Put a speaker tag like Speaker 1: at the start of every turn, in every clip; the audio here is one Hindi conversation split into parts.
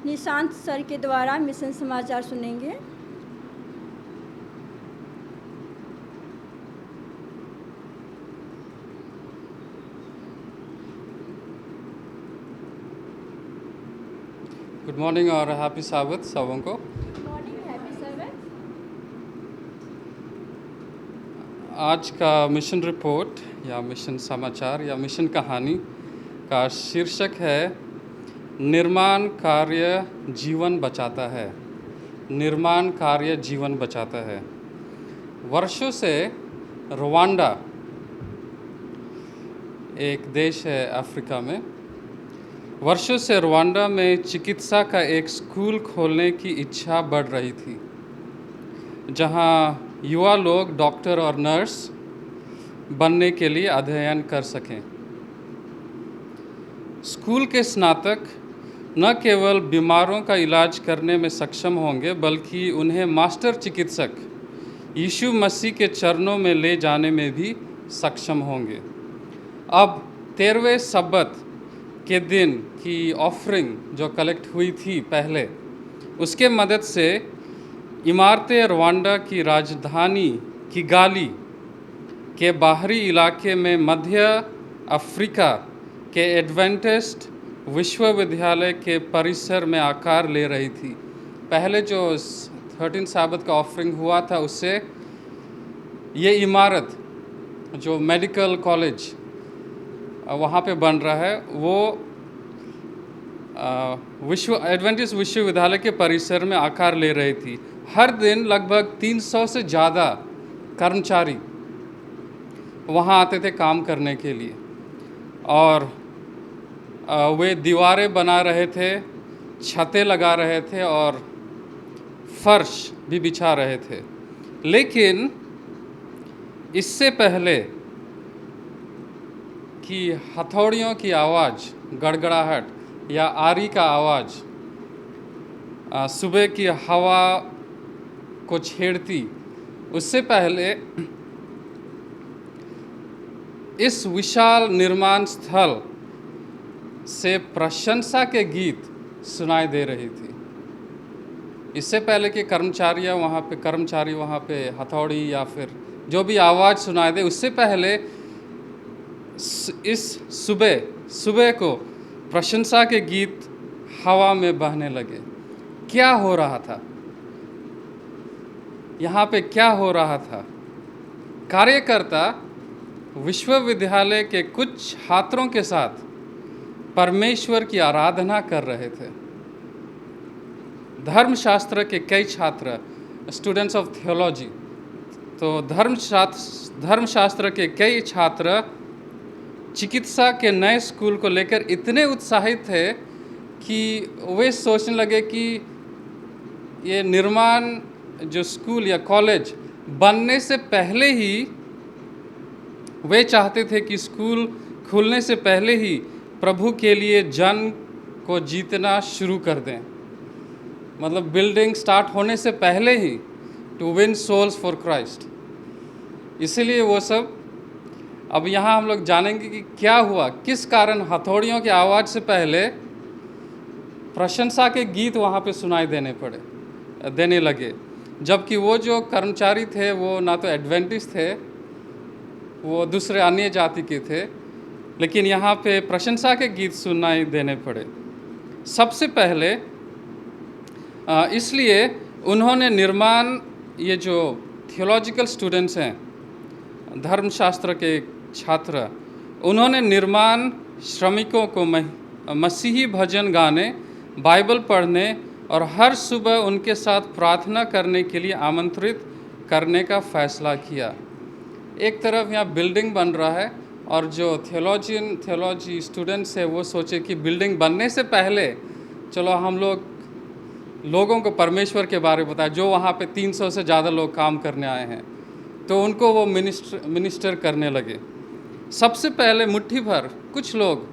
Speaker 1: निशांत सर के द्वारा मिशन समाचार सुनेंगे।
Speaker 2: गुड मॉर्निंग और हैप्पी साबत सबों को।
Speaker 1: Morning, happy service.
Speaker 2: आज का मिशन रिपोर्ट या मिशन समाचार या मिशन कहानी का शीर्षक है निर्माण कार्य जीवन बचाता है। निर्माण कार्य जीवन बचाता है। वर्षों से रवांडा एक देश है अफ्रीका में, वर्षों से रवांडा में चिकित्सा का एक स्कूल खोलने की इच्छा बढ़ रही थी, जहां युवा लोग डॉक्टर और नर्स बनने के लिए अध्ययन कर सकें। स्कूल के स्नातक न केवल बीमारों का इलाज करने में सक्षम होंगे, बल्कि उन्हें मास्टर चिकित्सक यीशु मसीह के चरणों में ले जाने में भी सक्षम होंगे। अब 13वें सब्बत के दिन की ऑफरिंग जो कलेक्ट हुई थी पहले, उसके मदद से इमारतें रवांडा की राजधानी किगाली के बाहरी इलाके में मध्य अफ्रीका के एडवेंटिस्ट विश्वविद्यालय के परिसर में आकार ले रही थी। पहले जो 13 साबत का ऑफरिंग हुआ था, उससे ये इमारत जो मेडिकल कॉलेज वहाँ पे बन रहा है, वो एडवेंटिस्ट विश्वविद्यालय के परिसर में आकार ले रही थी। हर दिन लगभग 300 से ज़्यादा कर्मचारी वहाँ आते थे काम करने के लिए, और वे दीवारें बना रहे थे, छतें लगा रहे थे और फर्श भी बिछा रहे थे। लेकिन इससे पहले कि हथौड़ियों की आवाज़, गड़गड़ाहट या आरी का आवाज़ सुबह की हवा को छेड़ती, उससे पहले इस विशाल निर्माण स्थल से प्रशंसा के गीत सुनाई दे रही थी। इससे पहले कि कर्मचारी वहाँ पे हथौड़ी या फिर जो भी आवाज़ सुनाई दे, उससे पहले इस सुबह को प्रशंसा के गीत हवा में बहने लगे। क्या हो रहा था यहाँ पे? क्या हो रहा था? कार्यकर्ता विश्वविद्यालय के कुछ छात्रों के साथ परमेश्वर की आराधना कर रहे थे। धर्मशास्त्र के कई छात्र, स्टूडेंट्स ऑफ थियोलॉजी, तो धर्मशास्त्र के कई छात्र चिकित्सा के नए स्कूल को लेकर इतने उत्साहित थे कि वे सोचने लगे कि ये निर्माण जो स्कूल या कॉलेज बनने से पहले ही वे चाहते थे कि स्कूल खुलने से पहले ही प्रभु के लिए जन को जीतना शुरू कर दें। मतलब बिल्डिंग स्टार्ट होने से पहले ही to win souls for Christ. इसीलिए वो सब, अब यहाँ हम लोग जानेंगे कि क्या हुआ, किस कारण हथौड़ियों की आवाज़ से पहले प्रशंसा के गीत वहाँ पे सुनाई देने लगे। जबकि वो जो कर्मचारी थे वो ना तो एडवेंटिस्ट थे, वो दूसरे अन्य जाति के थे, लेकिन यहाँ पे प्रशंसा के गीत सुनाई देने पड़े। सबसे पहले इसलिए उन्होंने ये जो थियोलॉजिकल स्टूडेंट्स हैं, धर्मशास्त्र के छात्र, उन्होंने निर्माण श्रमिकों को मसीही भजन गाने, बाइबल पढ़ने और हर सुबह उनके साथ प्रार्थना करने के लिए आमंत्रित करने का फैसला किया। एक तरफ यहाँ बिल्डिंग बन रहा है और जो थियोलॉजी स्टूडेंट्स है वो सोचे कि बिल्डिंग बनने से पहले चलो हम लोगों को परमेश्वर के बारे में बताएं। जो वहाँ पे 300 से ज़्यादा लोग काम करने आए हैं, तो उनको वो मिनिस्टर करने लगे। सबसे पहले मुट्ठी भर कुछ लोग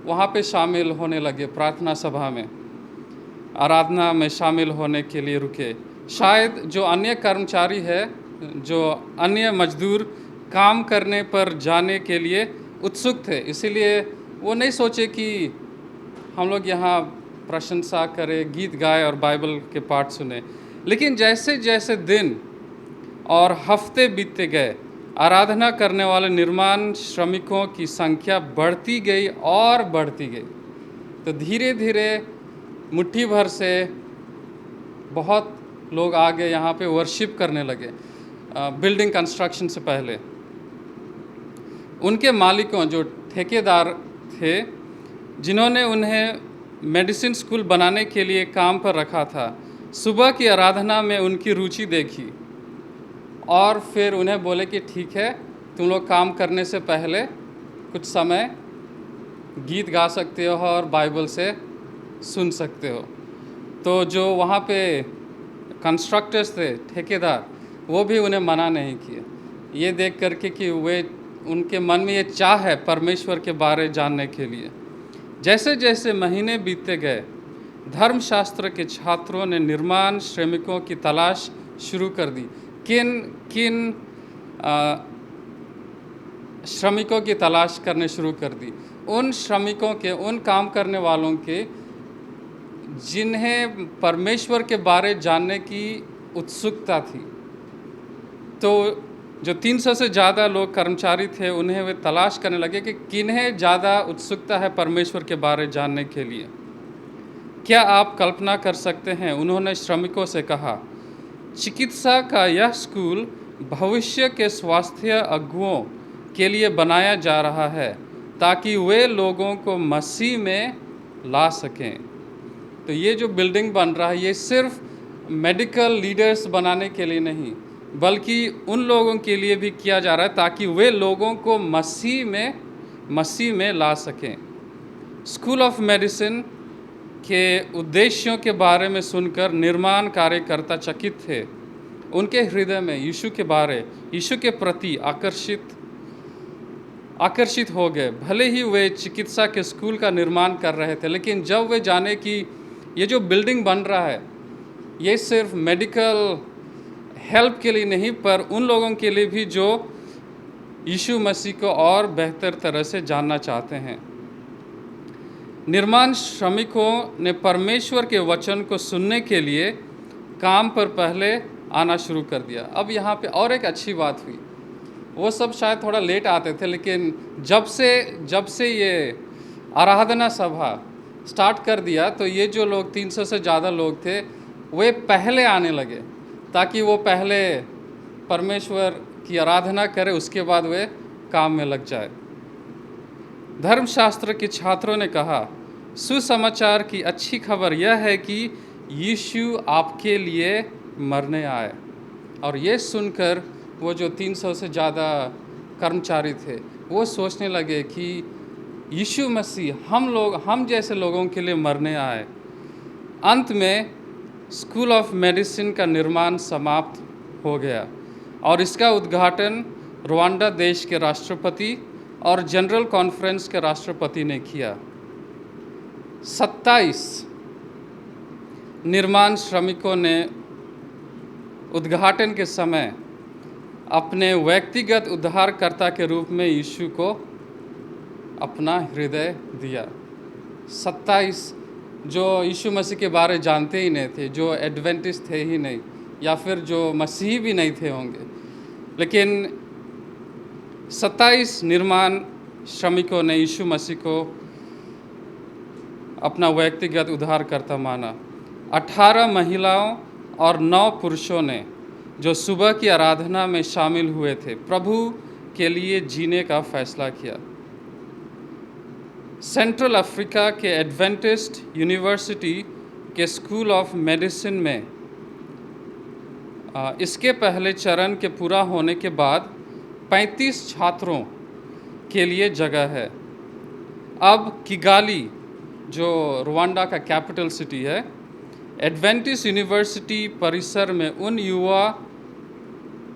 Speaker 2: वहाँ पे शामिल होने लगे, प्रार्थना सभा में, आराधना में शामिल होने के लिए रुके। शायद जो अन्य कर्मचारी है, जो अन्य मजदूर काम करने पर जाने के लिए उत्सुक थे, इसीलिए वो नहीं सोचे कि हम लोग यहाँ प्रशंसा करे, गीत गाए और बाइबल के पाठ सुने। लेकिन जैसे जैसे दिन और हफ्ते बीतते गए, आराधना करने वाले निर्माण श्रमिकों की संख्या बढ़ती गई और बढ़ती गई। तो धीरे धीरे मुट्ठी भर से बहुत लोग आगे यहाँ पे वर्शिप करने लगे। बिल्डिंग कंस्ट्रक्शन से पहले उनके मालिकों, जो ठेकेदार थे, जिन्होंने उन्हें मेडिसिन स्कूल बनाने के लिए काम पर रखा था, सुबह की आराधना में उनकी रुचि देखी और फिर उन्हें बोले कि ठीक है, तुम लोग काम करने से पहले कुछ समय गीत गा सकते हो और बाइबल से सुन सकते हो। तो जो वहाँ पे कंस्ट्रक्टर्स थे, ठेकेदार, वो भी उन्हें मना नहीं किए, ये देख करके कि वे उनके मन में ये चाह है परमेश्वर के बारे जानने के लिए। जैसे जैसे महीने बीतते गए, धर्मशास्त्र के छात्रों ने निर्माण श्रमिकों की तलाश शुरू कर दी। किन किन श्रमिकों की तलाश करने शुरू कर दी? उन श्रमिकों के, उन काम करने वालों के जिन्हें परमेश्वर के बारे जानने की उत्सुकता थी। तो जो 300 से ज़्यादा लोग कर्मचारी थे, उन्हें वे तलाश करने लगे कि किन्हें ज़्यादा उत्सुकता है परमेश्वर के बारे जानने के लिए। क्या आप कल्पना कर सकते हैं, उन्होंने श्रमिकों से कहा, चिकित्सा का यह स्कूल भविष्य के स्वास्थ्य अगुओं के लिए बनाया जा रहा है ताकि वे लोगों को मसीह में ला सकें। तो ये जो बिल्डिंग बन रहा है, ये सिर्फ मेडिकल लीडर्स बनाने के लिए नहीं, बल्कि उन लोगों के लिए भी किया जा रहा है ताकि वे लोगों को मसीह में ला सकें। स्कूल ऑफ मेडिसिन के उद्देश्यों के बारे में सुनकर निर्माण कार्यकर्ता चकित थे। उनके हृदय में यीशु के प्रति आकर्षित हो गए। भले ही वे चिकित्सा के स्कूल का निर्माण कर रहे थे, लेकिन जब वे जाने कि ये जो बिल्डिंग बन रहा है, ये सिर्फ मेडिकल हेल्प के लिए नहीं, पर उन लोगों के लिए भी जो यीशु मसीह को और बेहतर तरह से जानना चाहते हैं। निर्माण श्रमिकों ने परमेश्वर के वचन को सुनने के लिए काम पर पहले आना शुरू कर दिया। अब यहाँ पे और एक अच्छी बात हुई, वो सब शायद थोड़ा लेट आते थे, लेकिन जब से ये आराधना सभा स्टार्ट कर दिया, तो ये जो लोग 300 से ज़्यादा लोग थे, वे पहले आने लगे ताकि वो पहले परमेश्वर की आराधना करे, उसके बाद वे काम में लग जाए। धर्मशास्त्र के छात्रों ने कहा, सुसमाचार की अच्छी खबर यह है कि यीशु आपके लिए मरने आए। और ये सुनकर वो जो 300 से ज़्यादा कर्मचारी थे, वो सोचने लगे कि यीशु मसीह हम जैसे लोगों के लिए मरने आए। अंत में स्कूल ऑफ मेडिसिन का निर्माण समाप्त हो गया और इसका उद्घाटन रुवांडा देश के राष्ट्रपति और जनरल कॉन्फ्रेंस के राष्ट्रपति ने किया। 27 निर्माण श्रमिकों ने उद्घाटन के समय अपने व्यक्तिगत उद्धारकर्ता के रूप में यीशु को अपना हृदय दिया। 27 जो यीशु मसीह के बारे जानते ही नहीं थे, जो एडवेंटिस्ट थे ही नहीं, या फिर जो मसीही भी नहीं थे होंगे, लेकिन 27 निर्माण श्रमिकों ने यीशु मसीह को अपना व्यक्तिगत उद्धारकर्ता माना। 18 महिलाओं और 9 पुरुषों ने, जो सुबह की आराधना में शामिल हुए थे, प्रभु के लिए जीने का फैसला किया। सेंट्रल अफ्रीका के एडवेंटिस्ट यूनिवर्सिटी के स्कूल ऑफ मेडिसिन में इसके पहले चरण के पूरा होने के बाद 35 छात्रों के लिए जगह है। अब किगाली, जो रुवांडा का कैपिटल सिटी है, एडवेंटिस्ट यूनिवर्सिटी परिसर में उन युवा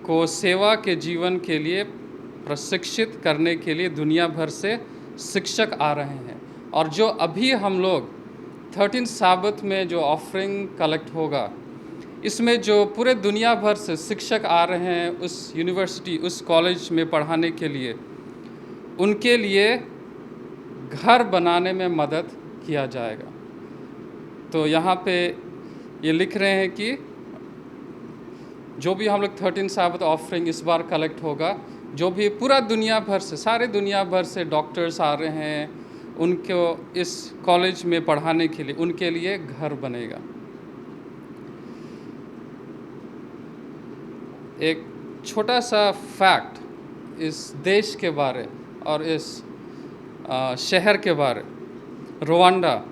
Speaker 2: को सेवा के जीवन के लिए प्रशिक्षित करने के लिए दुनिया भर से शिक्षक आ रहे हैं। और जो अभी हम लोग 13 साबत में जो ऑफरिंग कलेक्ट होगा, इसमें जो पूरे दुनिया भर से शिक्षक आ रहे हैं उस यूनिवर्सिटी, उस कॉलेज में पढ़ाने के लिए, उनके लिए घर बनाने में मदद किया जाएगा। तो यहाँ पे ये लिख रहे हैं कि जो भी हम लोग 13 साबत ऑफरिंग इस बार कलेक्ट होगा, जो भी पूरा दुनिया भर से, सारे दुनिया भर से डॉक्टर्स आ रहे हैं उनको इस कॉलेज में पढ़ाने के लिए, उनके लिए घर बनेगा। एक छोटा सा फैक्ट इस देश के बारे और इस शहर के बारे। रुवांडा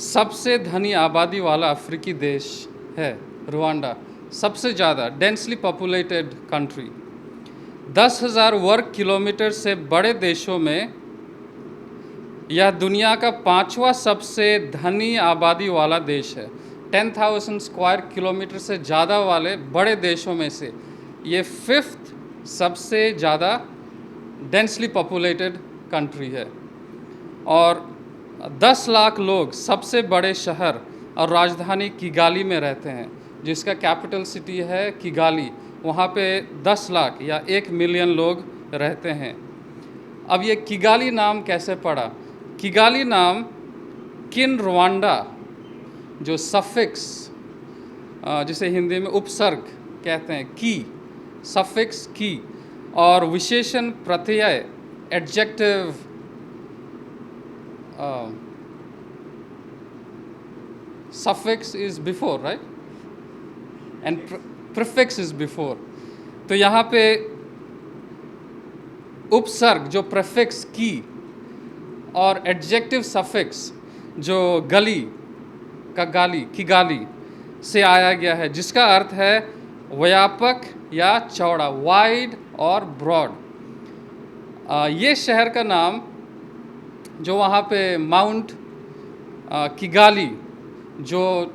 Speaker 2: सबसे धनी आबादी वाला अफ्रीकी देश है। रुवांडा सबसे ज़्यादा डेंसली पॉपुलेटेड कंट्री, 10,000 वर्ग किलोमीटर से बड़े देशों में यह दुनिया का 5वां सबसे धनी आबादी वाला देश है। 10,000 स्क्वायर किलोमीटर से ज़्यादा वाले बड़े देशों में से ये 5th सबसे ज़्यादा डेंसली पॉपुलेटेड कंट्री है। और 10 लाख लोग सबसे बड़े शहर और राजधानी किगाली में रहते हैं, जिसका कैपिटल सिटी है किगाली। वहाँ पे 10 लाख या 1 मिलियन लोग रहते हैं। अब ये किगाली नाम कैसे पड़ा? किगाली नाम किन रुवांडा, जो सफिक्स जिसे हिंदी में उपसर्ग कहते हैं, की, सफिक्स की, और विशेषण प्रत्यय adjective suffix is before, right? And prefix is before. तो यहाँ पे उपसर्ग जो प्रेफिक्स की और एडजेक्टिव सफिक्स जो गली का गाली, किगाली से आया गया है, जिसका अर्थ है व्यापक या चौड़ा, वाइड और ब्रॉड। ये शहर का नाम जो वहाँ पे माउंट किगाली जो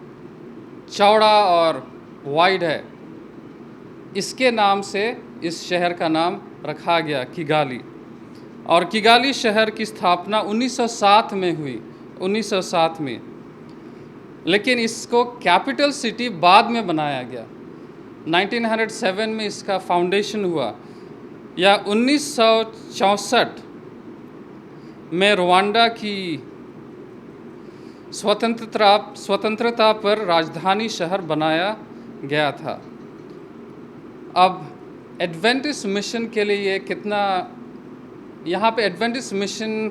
Speaker 2: चौड़ा और वाइड है, इसके नाम से इस शहर का नाम रखा गया किगाली। और किगाली शहर की स्थापना 1907 में हुई, 1907 में। लेकिन इसको कैपिटल सिटी बाद में बनाया गया। 1907 में इसका फाउंडेशन हुआ, या 1964 में रुवांडा की स्वतंत्रता पर राजधानी शहर बनाया गया था। अब एडवेंटिस्ट मिशन के लिए कितना, यहाँ पे एडवेंटिस्ट मिशन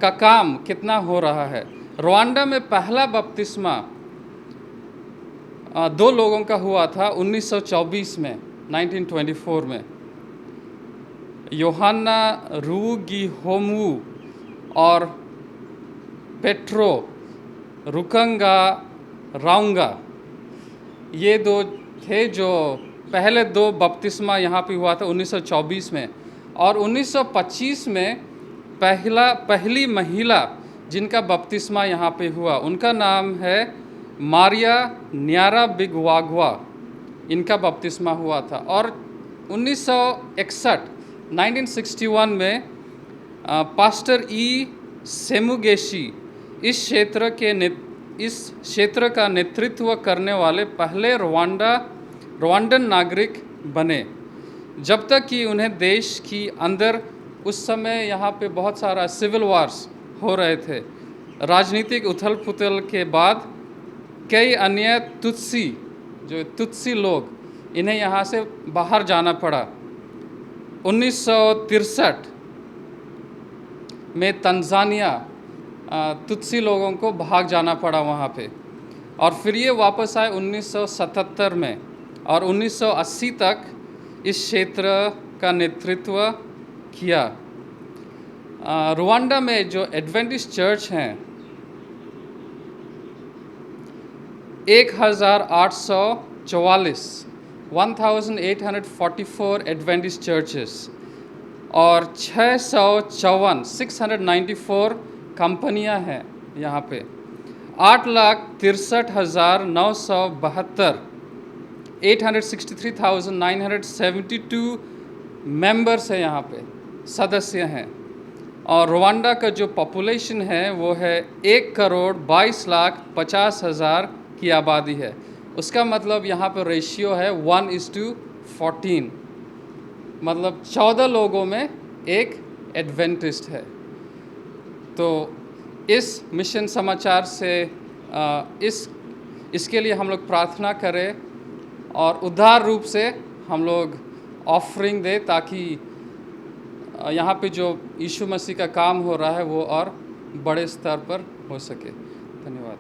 Speaker 2: का काम कितना हो रहा है। रुवांडा में पहला बपतिस्मा 2 लोगों का हुआ था 1924 में, 1924 में। योहाना रूगिहोमू और पेट्रो रुकंगा राउंगा, ये 2 थे जो पहले 2 बपतिस्मा यहाँ पे हुआ था 1924 में। और 1925 में पहली महिला जिनका बपतिस्मा यहाँ पे हुआ, उनका नाम है मारिया न्यारा बिगवागवा, इनका बपतिस्मा हुआ था। और 1961 में पास्टर ई सेमुगेशी इस क्षेत्र का नेतृत्व करने वाले पहले रुवांडन नागरिक बने। जब तक कि उन्हें देश की अंदर उस समय यहाँ पे बहुत सारा सिविल वार्स हो रहे थे। राजनीतिक उथल पुथल के बाद कई अन्य तुत्सी लोग, इन्हें यहाँ से बाहर जाना पड़ा। 1963 में तंजानिया तुत्सी लोगों को भाग जाना पड़ा वहाँ पे, और फिर ये वापस आए 1977 में, और 1980 तक इस क्षेत्र का नेतृत्व किया। रुवांडा में जो एडवेंटिस्ट चर्च हैं 1844 एडवेंटिस्ट चर्चेस और 694 कंपनियां हैं यहाँ पे। 8,63,972 863,972 मेंबर्स है यहाँ पे, सदस्य हैं। और रुवांडा का जो पॉपुलेशन है वो है 1,22,50,000 की आबादी है। उसका मतलब यहाँ पर रेशियो है 1:14, मतलब 14 लोगों में एक एडवेंटिस्ट है। तो इस मिशन समाचार से इसके लिए हम लोग प्रार्थना करें और उदार रूप से हम लोग ऑफरिंग दें, ताकि यहाँ पे जो यीशु मसीह का काम हो रहा है वो और बड़े स्तर पर हो सके। धन्यवाद।